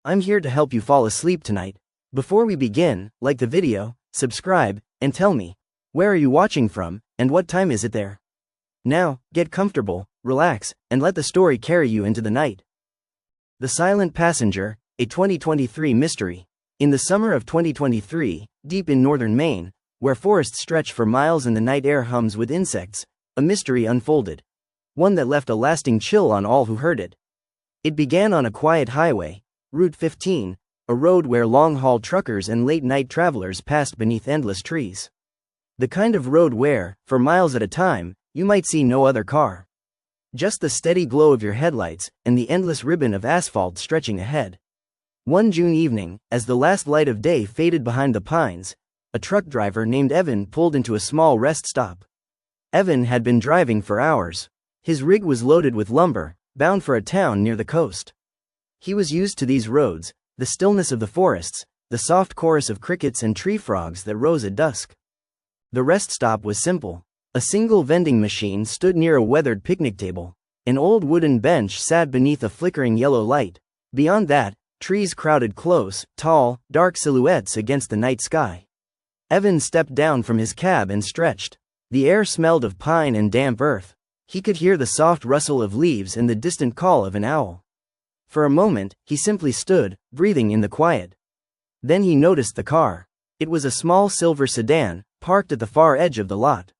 I'm here to help you fall asleep tonight. Before we begin, like the video, subscribe, and tell me, where are you watching from, and what time is it there? Now, get comfortable, relax, and let the story carry you into the night. The Silent Passenger, a 2023 mystery. In the summer of 2023, deep in northern Maine, where forests stretch for miles and the night air hums with insects, a mystery unfolded. One that left a lasting chill on all who heard it. It began on a quiet highway, Route 15, a road where long-haul truckers and late-night travelers passed beneath endless trees. The kind of road where, for miles at a time, you might see no other car. Just the steady glow of your headlights and the endless ribbon of asphalt stretching ahead. One June evening, as the last light of day faded behind the pines, a truck driver named Evan pulled into a small rest stop. Evan had been driving for hours. His rig was loaded with lumber, bound for a town near the coast. He was used to these roads, the stillness of the forests, the soft chorus of crickets and tree frogs that rose at dusk. The rest stop was simple. A single vending machine stood near a weathered picnic table. An old wooden bench sat beneath a flickering yellow light. Beyond that, trees crowded close, tall, dark silhouettes against the night sky. Evan stepped down from his cab and stretched. The air smelled of pine and damp earth. He could hear the soft rustle of leaves and the distant call of an owl. For a moment, he simply stood, breathing in the quiet. Then he noticed the car. It was a small silver sedan, parked at the far edge of the lot.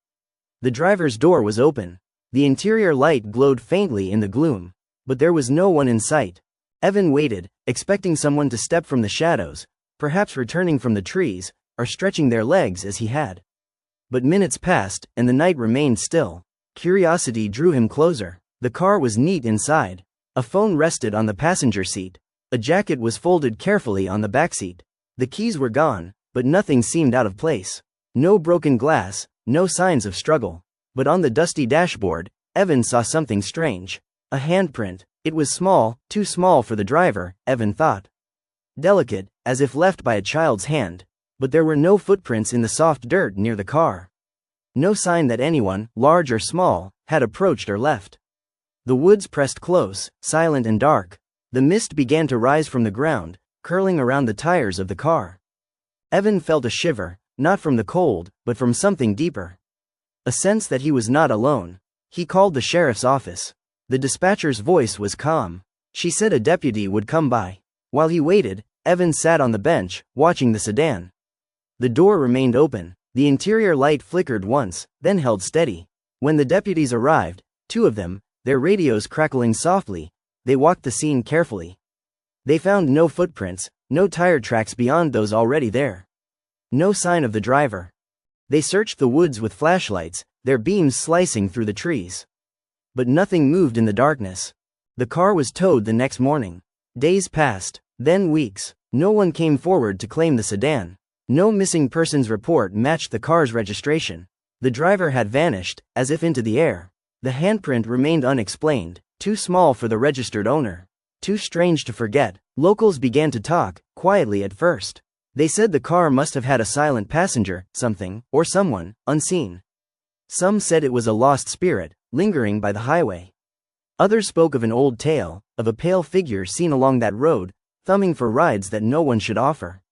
The driver's door was open. The interior light glowed faintly in the gloom, but there was no one in sight. Evan waited, expecting someone to step from the shadows, perhaps returning from the trees, or stretching their legs as he had. But minutes passed, and the night remained still. Curiosity drew him closer. The car was neat inside. A phone rested on the passenger seat. A jacket was folded carefully on the backseat. The keys were gone, but nothing seemed out of place. No broken glass, no signs of struggle. But on the dusty dashboard, Evan saw something strange. A handprint. It was small, too small for the driver, Evan thought. Delicate, as if left by a child's hand. But there were no footprints in the soft dirt near the car. No sign that anyone, large or small, had approached or left. The woods pressed close, silent and dark. The mist began to rise from the ground, curling around the tires of the car. Evan felt a shiver, not from the cold, but from something deeper. A sense that he was not alone. He called the sheriff's office. The dispatcher's voice was calm. She said a deputy would come by. While he waited, Evan sat on the bench, watching the sedan. The door remained open. The interior light flickered once, then held steady. When the deputies arrived, two of them, their radios crackling softly, they walked the scene carefully. They found no footprints, no tire tracks beyond those already there. No sign of the driver. They searched the woods with flashlights, their beams slicing through the trees. But nothing moved in the darkness. The car was towed the next morning. Days passed, then weeks. No one came forward to claim the sedan. No missing persons report matched the car's registration. The driver had vanished, as if into the air. The handprint remained unexplained, too small for the registered owner. Too strange to forget. Locals began to talk, quietly at first. They said the car must have had a silent passenger, something, or someone, unseen. Some said it was a lost spirit, lingering by the highway. Others spoke of an old tale, of a pale figure seen along that road, thumbing for rides that no one should offer.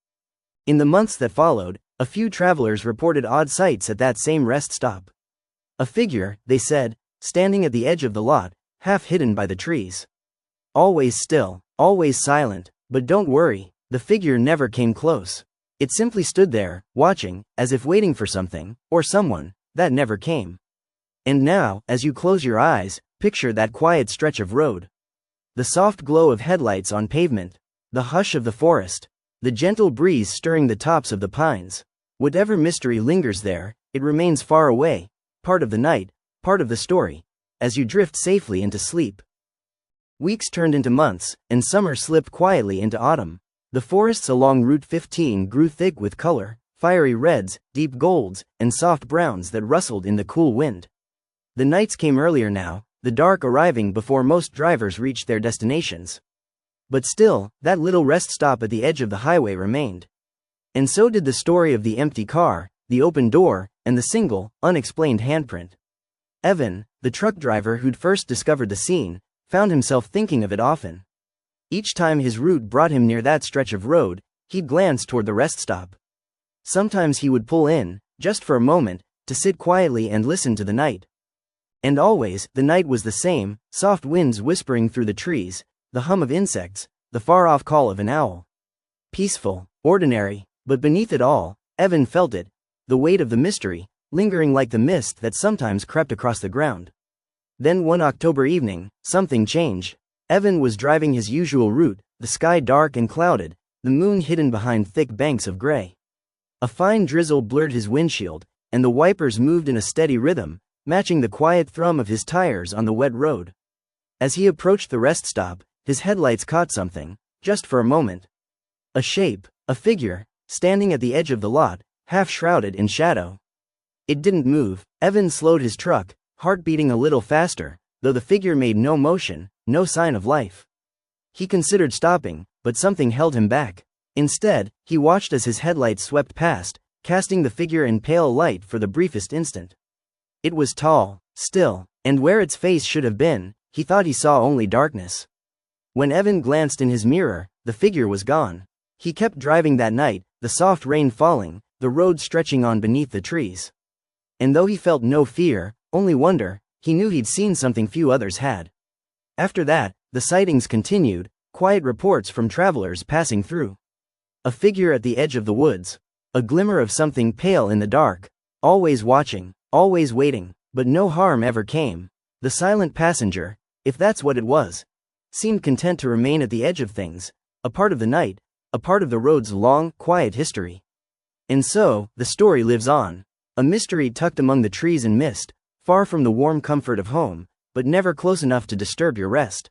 In the months that followed, a few travelers reported odd sights at that same rest stop. A figure, they said, standing at the edge of the lot, half hidden by the trees. Always still, always silent, but don't worry, the figure never came close. It simply stood there, watching, as if waiting for something, or someone, that never came. And now, as you close your eyes, picture that quiet stretch of road. The soft glow of headlights on pavement. The hush of the forest. The gentle breeze stirring the tops of the pines. Whatever mystery lingers there, it remains far away, part of the night, part of the story, as you drift safely into sleep. Weeks turned into months, and summer slipped quietly into autumn. The forests along Route 15 grew thick with color, fiery reds, deep golds, and soft browns that rustled in the cool wind. The nights came earlier now, the dark arriving before most drivers reached their destinations. But still, that little rest stop at the edge of the highway remained. And so did the story of the empty car, the open door, and the single, unexplained handprint. Evan, the truck driver who'd first discovered the scene, found himself thinking of it often. Each time his route brought him near that stretch of road, he'd glance toward the rest stop. Sometimes he would pull in, just for a moment, to sit quietly and listen to the night. And always, the night was the same, soft winds whispering through the trees, the hum of insects, the far-off call of an owl. Peaceful, ordinary, but beneath it all, Evan felt it, the weight of the mystery, lingering like the mist that sometimes crept across the ground. Then one October evening, something changed. Evan was driving his usual route, the sky dark and clouded, the moon hidden behind thick banks of gray. A fine drizzle blurred his windshield, and the wipers moved in a steady rhythm, matching the quiet thrum of his tires on the wet road. As he approached the rest stop, his headlights caught something, just for a moment. A shape, a figure, standing at the edge of the lot, half shrouded in shadow. It didn't move. Evan slowed his truck, heart beating a little faster, though the figure made no motion, no sign of life. He considered stopping, but something held him back. Instead, he watched as his headlights swept past, casting the figure in pale light for the briefest instant. It was tall, still, and where its face should have been, he thought he saw only darkness. When Evan glanced in his mirror, the figure was gone. He kept driving that night, the soft rain falling, the road stretching on beneath the trees. And though he felt no fear, only wonder, he knew he'd seen something few others had. After that, the sightings continued, quiet reports from travelers passing through. A figure at the edge of the woods, a glimmer of something pale in the dark, always watching, always waiting, but no harm ever came. The silent passenger, if that's what it was, seemed content to remain at the edge of things, a part of the night, a part of the road's long, quiet history. And so, the story lives on, a mystery tucked among the trees and mist, far from the warm comfort of home, but never close enough to disturb your rest.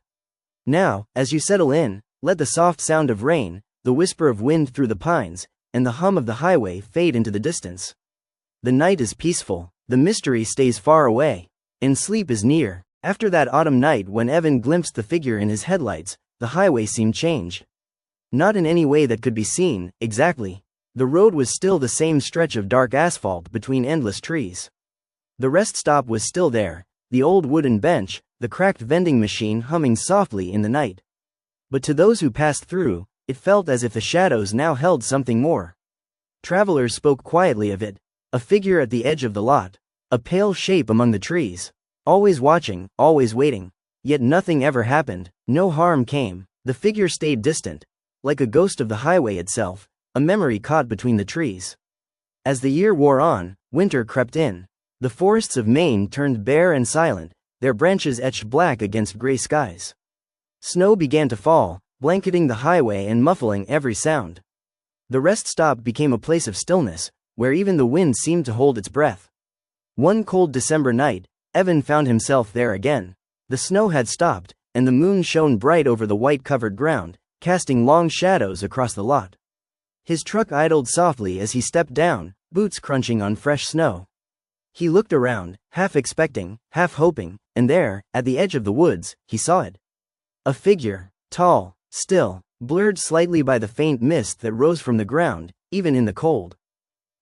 Now, as you settle in, let the soft sound of rain, the whisper of wind through the pines, and the hum of the highway fade into the distance. The night is peaceful, the mystery stays far away, and sleep is near. After that autumn night when Evan glimpsed the figure in his headlights, the highway seemed changed. Not in any way that could be seen, exactly. The road was still the same stretch of dark asphalt between endless trees. The rest stop was still there, the old wooden bench, the cracked vending machine humming softly in the night. But to those who passed through, it felt as if the shadows now held something more. Travelers spoke quietly of it, a figure at the edge of the lot, a pale shape among the trees, always watching, always waiting. Yet nothing ever happened, no harm came, the figure stayed distant, like a ghost of the highway itself, a memory caught between the trees. As the year wore on, winter crept in. The forests of Maine turned bare and silent, their branches etched black against gray skies. Snow began to fall, blanketing the highway and muffling every sound. The rest stop became a place of stillness, where even the wind seemed to hold its breath. One cold December night, Evan found himself there again. The snow had stopped, and the moon shone bright over the white-covered ground, casting long shadows across the lot. His truck idled softly as he stepped down, boots crunching on fresh snow. He looked around, half expecting, half hoping, and there, at the edge of the woods, he saw it. A figure, tall, still, blurred slightly by the faint mist that rose from the ground, even in the cold.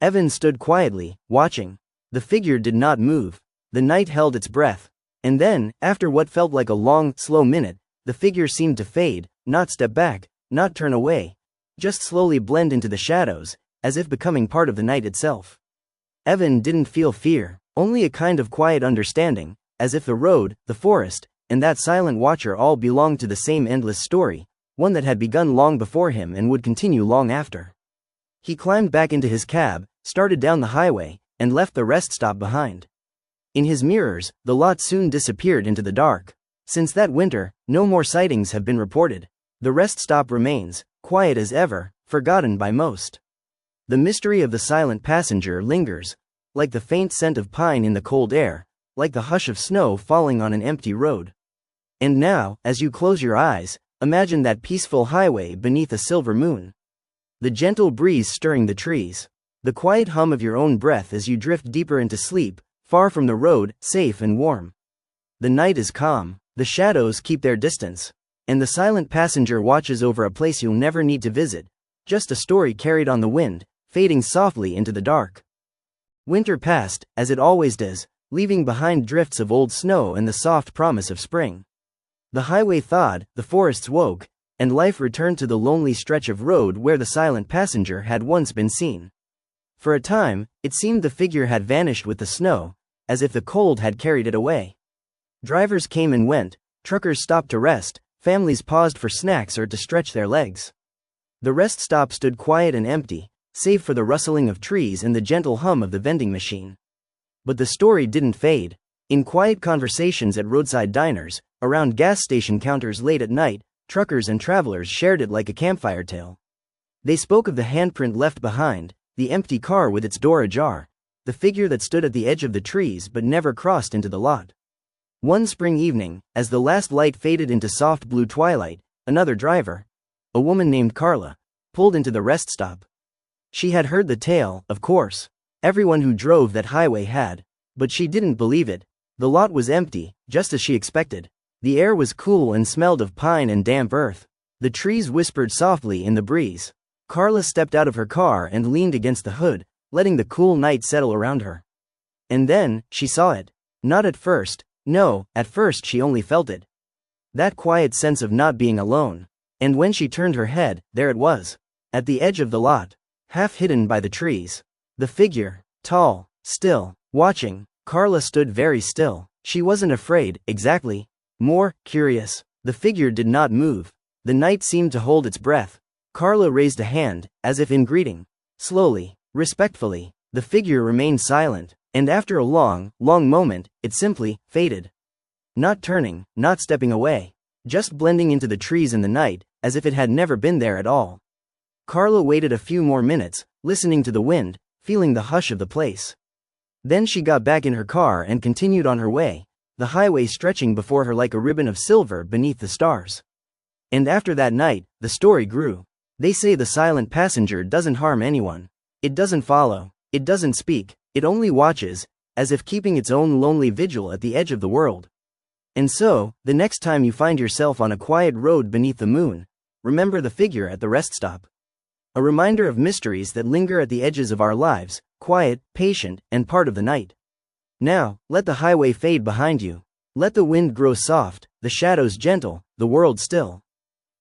Evan stood quietly, watching. The figure did not move. The night held its breath. And then, after what felt like a long, slow minute, the figure seemed to fade, not step back, not turn away, just slowly blend into the shadows, as if becoming part of the night itself. Evan didn't feel fear, only a kind of quiet understanding, as if the road, the forest, and that silent watcher all belonged to the same endless story, one that had begun long before him and would continue long after. He climbed back into his cab, started down the highway, and left the rest stop behind. In his mirrors, the lot soon disappeared into the dark. Since that winter, no more sightings have been reported. The rest stop remains, quiet as ever, forgotten by most. The mystery of the silent passenger lingers, like the faint scent of pine in the cold air, like the hush of snow falling on an empty road. And now, as you close your eyes, imagine that peaceful highway beneath a silver moon. The gentle breeze stirring the trees. The quiet hum of your own breath as you drift deeper into sleep, far from the road, safe and warm. The night is calm, the shadows keep their distance, and the silent passenger watches over a place you'll never need to visit, just a story carried on the wind, fading softly into the dark. Winter passed, as it always does, leaving behind drifts of old snow and the soft promise of spring. The highway thawed, the forests woke, and life returned to the lonely stretch of road where the silent passenger had once been seen. For a time, it seemed the figure had vanished with the snow, as if the cold had carried it away. Drivers came and went, truckers stopped to rest, families paused for snacks or to stretch their legs. The rest stop stood quiet and empty, save for the rustling of trees and the gentle hum of the vending machine. But the story didn't fade. In quiet conversations at roadside diners, around gas station counters late at night, truckers and travelers shared it like a campfire tale. They spoke of the handprint left behind, the empty car with its door ajar, the figure that stood at the edge of the trees but never crossed into the lot. One spring evening, as the last light faded into soft blue twilight, another driver, a woman named Carla, pulled into the rest stop. She had heard the tale, of course. Everyone who drove that highway had. But she didn't believe it. The lot was empty, just as she expected. The air was cool and smelled of pine and damp earth. The trees whispered softly in the breeze. Carla stepped out of her car and leaned against the hood, letting the cool night settle around her. And then, she saw it. Not at first. No, at first she only felt it. That quiet sense of not being alone. And when she turned her head, there it was. At the edge of the lot, half hidden by the trees. The figure, tall, still, watching. Carla stood very still. She wasn't afraid, exactly. More, curious. The figure did not move. The night seemed to hold its breath. Carla raised a hand, as if in greeting. Slowly, respectfully, the figure remained silent, and after a long, long moment, it simply faded. Not turning, not stepping away. Just blending into the trees in the night, as if it had never been there at all. Carla waited a few more minutes, listening to the wind, feeling the hush of the place. Then she got back in her car and continued on her way, the highway stretching before her like a ribbon of silver beneath the stars. And after that night, the story grew. They say the silent passenger doesn't harm anyone. It doesn't follow. It doesn't speak. It only watches, as if keeping its own lonely vigil at the edge of the world. And so, the next time you find yourself on a quiet road beneath the moon, remember the figure at the rest stop. A reminder of mysteries that linger at the edges of our lives, quiet, patient, and part of the night. Now, let the highway fade behind you. Let the wind grow soft, the shadows gentle, the world still.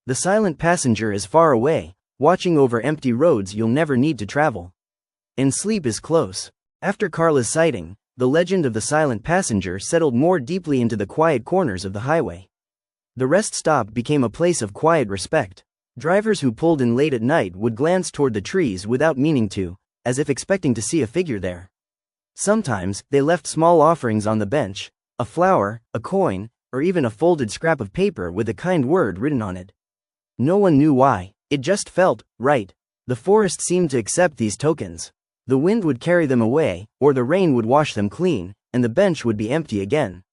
The silent passenger is far away, watching over empty roads you'll never need to travel. And sleep is close. After Carla's sighting, the legend of the silent passenger settled more deeply into the quiet corners of the highway. The rest stop became a place of quiet respect. Drivers who pulled in late at night would glance toward the trees without meaning to, as if expecting to see a figure there. Sometimes, they left small offerings on the bench, a flower, a coin, or even a folded scrap of paper with a kind word written on it. No one knew why. It just felt right. The forest seemed to accept these tokens. The wind would carry them away, or the rain would wash them clean, and the bench would be empty again.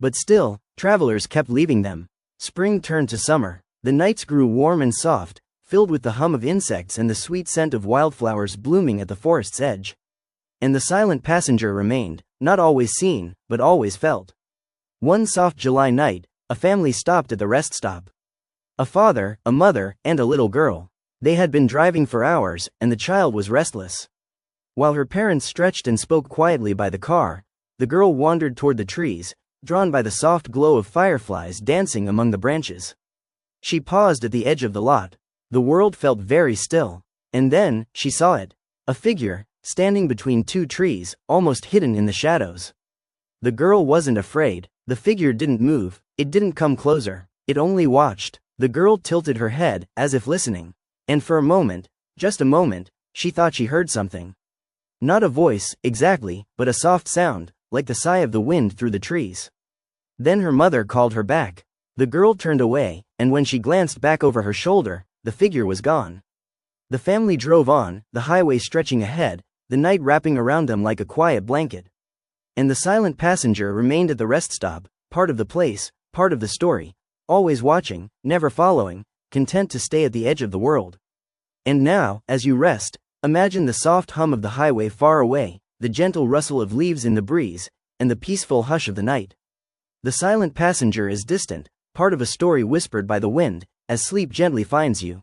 But still, travelers kept leaving them. Spring turned to summer. The nights grew warm and soft, filled with the hum of insects and the sweet scent of wildflowers blooming at the forest's edge. And the silent passenger remained, not always seen, but always felt. One soft July night, a family stopped at the rest stop. A father, a mother, and a little girl. They had been driving for hours, and the child was restless. While her parents stretched and spoke quietly by the car, the girl wandered toward the trees, drawn by the soft glow of fireflies dancing among the branches. She paused at the edge of the lot. The world felt very still. And then, she saw it. A figure, standing between two trees, almost hidden in the shadows. The girl wasn't afraid. The figure didn't move. It didn't come closer. It only watched. The girl tilted her head, as if listening. And for a moment, just a moment, she thought she heard something. Not a voice, exactly, but a soft sound, like the sigh of the wind through the trees. Then her mother called her back. The girl turned away, and when she glanced back over her shoulder, the figure was gone. The family drove on, the highway stretching ahead, the night wrapping around them like a quiet blanket. And the silent passenger remained at the rest stop, part of the place, part of the story, always watching, never following, content to stay at the edge of the world. And now, as you rest, imagine the soft hum of the highway far away, the gentle rustle of leaves in the breeze, and the peaceful hush of the night. The silent passenger is distant, part of a story whispered by the wind, as sleep gently finds you.